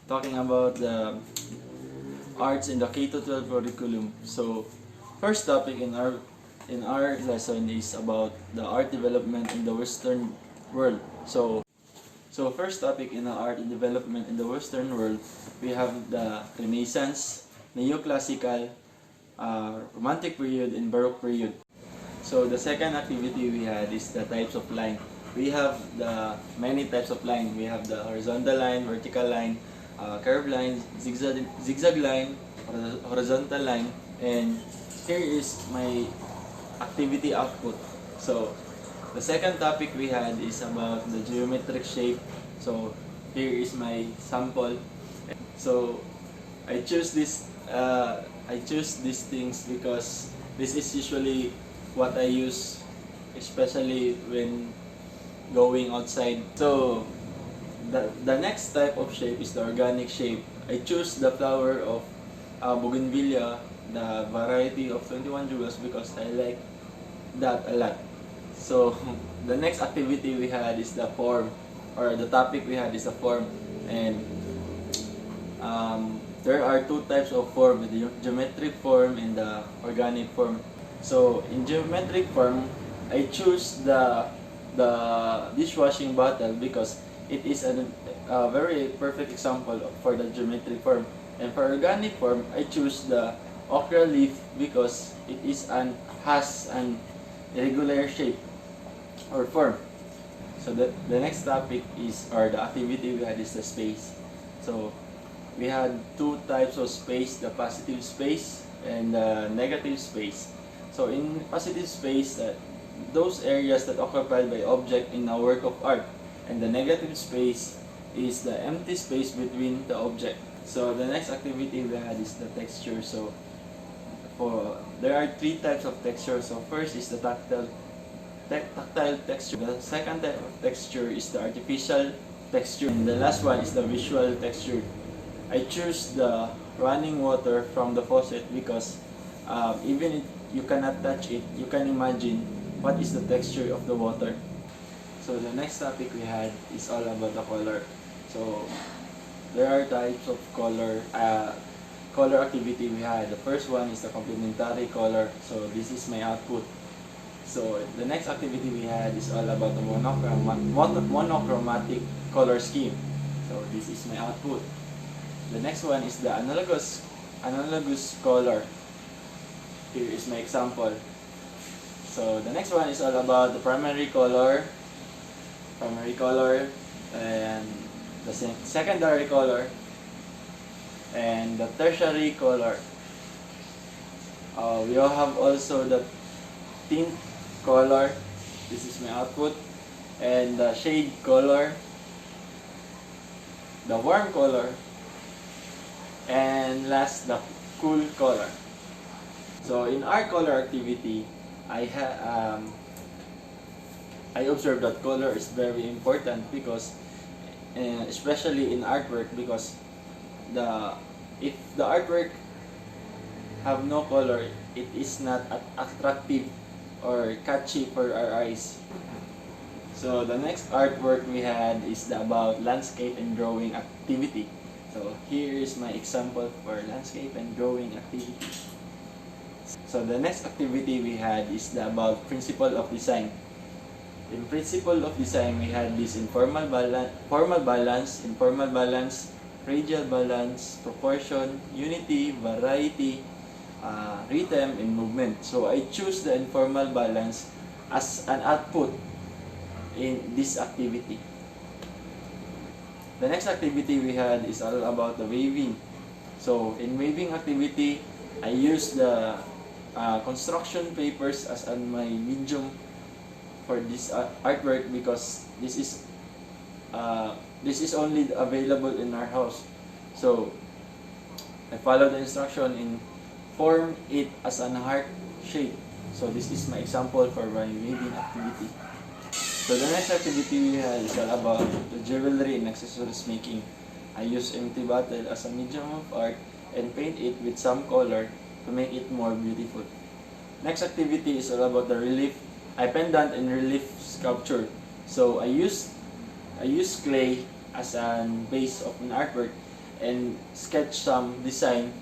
talking about the arts in the K-12 curriculum. So, first topic in our lesson is about the art development in the Western world. So first topic in the art development in the Western world, we have the Renaissance, Neoclassical, Romantic period, and Baroque period. So the second activity we had is the types of line. We have the many types of line. We have the horizontal line, vertical line, curved line, zigzag line, horizontal line, and here is my activity output. So the second topic we had is about the geometric shape. So here is my sample. So I choose these things because this is usually what I use, especially when going outside. So the next type of shape is the organic shape. I choose the flower of bougainvillea, the variety of 21 jewels, because I like that a lot. So the next activity we had is the form, or the topic we had is the form, and there are two types of form: the geometric form and the organic form. So in geometric form, I choose the dishwashing bottle because it is a very perfect example for the geometric form. And for organic form, I choose the okra leaf because it has an irregular shape or form. So the next topic is, or the activity we had, is the space. So we had two types of space: the positive space and the negative space. So in positive space, those areas that occupied by object in a work of art, and the negative space is the empty space between the object. So the next activity we had is the texture. So there are three types of texture. So first is the tactile texture. The second type of texture is the artificial texture, and the last one is the visual texture. I choose the running water from the faucet because even if you cannot touch it, you can imagine what is the texture of the water. So the next topic we had is all about the color. So there are types of color activity we had. The first one is the complementary color. So this is my output. So the next activity we had is all about the monochromatic color scheme. So this is my output. The next one is the analogous color. Here is my example. So the next one is all about the primary color, and the secondary color, and the tertiary color. We all have also the tint color. This is my output, and the shade color, the warm color, and last, the cool color. So in our color activity, I observed that color is very important because, especially in artwork, because if the artwork have no color, it is not attractive or catchy for our eyes. So the next artwork we had is about landscape and drawing activity. So here is my example for landscape and drawing activity. So the next activity we had is about principle of design. In principle of design, we had this formal balance, informal balance, radial balance, proportion, unity, variety, rhythm, and movement. So I choose the informal balance as an output in this activity. The next activity we had is all about the waving. So in waving activity, I use the construction papers as my medium for this artwork because this is only available in our house. So I follow the instruction in form it as an heart shape. So this is my example for my waving activity. So the next activity we had is all about the jewelry and accessories making. I use empty bottle as a medium of art and paint it with some color to make it more beautiful. Next activity is all about the relief, pendant and relief sculpture. So I use clay as a base of an artwork, and sketch some design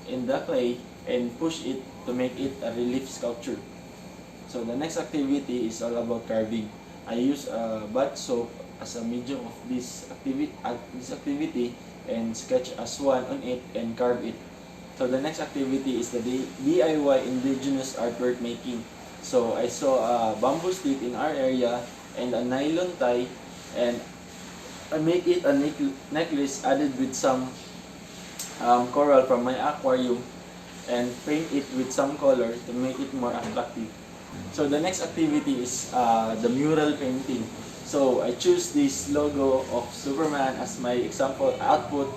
in the clay and push it to make it a relief sculpture. So the next activity is all about carving. I use bath soap as a medium of this activity and sketch a swan on it and carve it. So the next activity is the DIY indigenous artwork making. So I saw a bamboo stick in our area and a nylon tie, and I make it a necklace added with some coral from my aquarium and paint it with some color to make it more attractive. So the next activity is the mural painting. So I choose this logo of Superman as my example output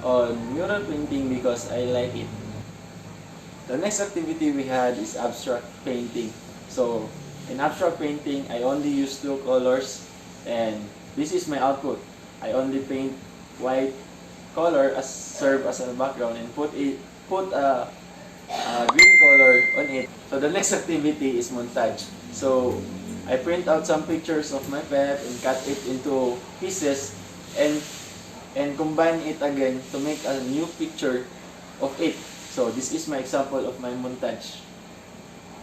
on mural painting because I like it. The next activity we had is abstract painting. So in abstract painting, I only use two colors, and this is my output. I only paint white color as serve as a background and put a green color on it. So the next activity is montage. So I print out some pictures of my pet and cut it into pieces and combine it again to make a new picture of it. So this is my example of my montage.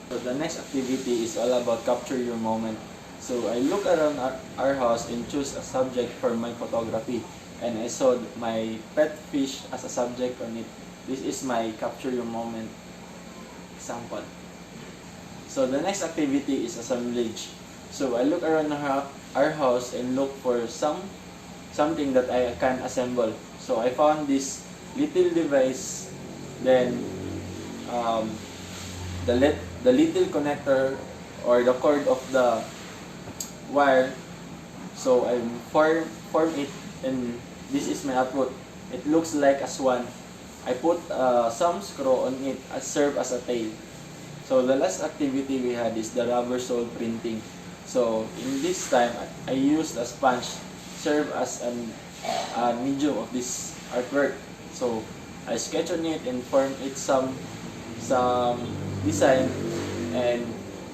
So the next activity is all about capture your moment. So I look around our house and choose a subject for my photography, and I saw my pet fish as a subject on it. This is my capture your moment example. So the next activity is assemblage. So I look around our house and look for something that I can assemble. So I found this little device, then the little connector or the cord of the wire. So I form it, and this is my output. It looks like a swan. I put some screw on it as serve as a tail. So the last activity we had is the rubber sole printing. So in this time, I used a sponge serve as a medium of this artwork. So I sketch on it and form it some design and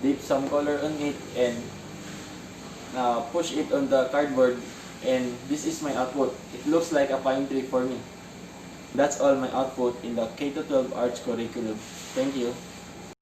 dip some color on it and push it on the cardboard, and this is my output. It looks like a pine tree for me. That's all my output in the K-12 Arts curriculum. Thank you.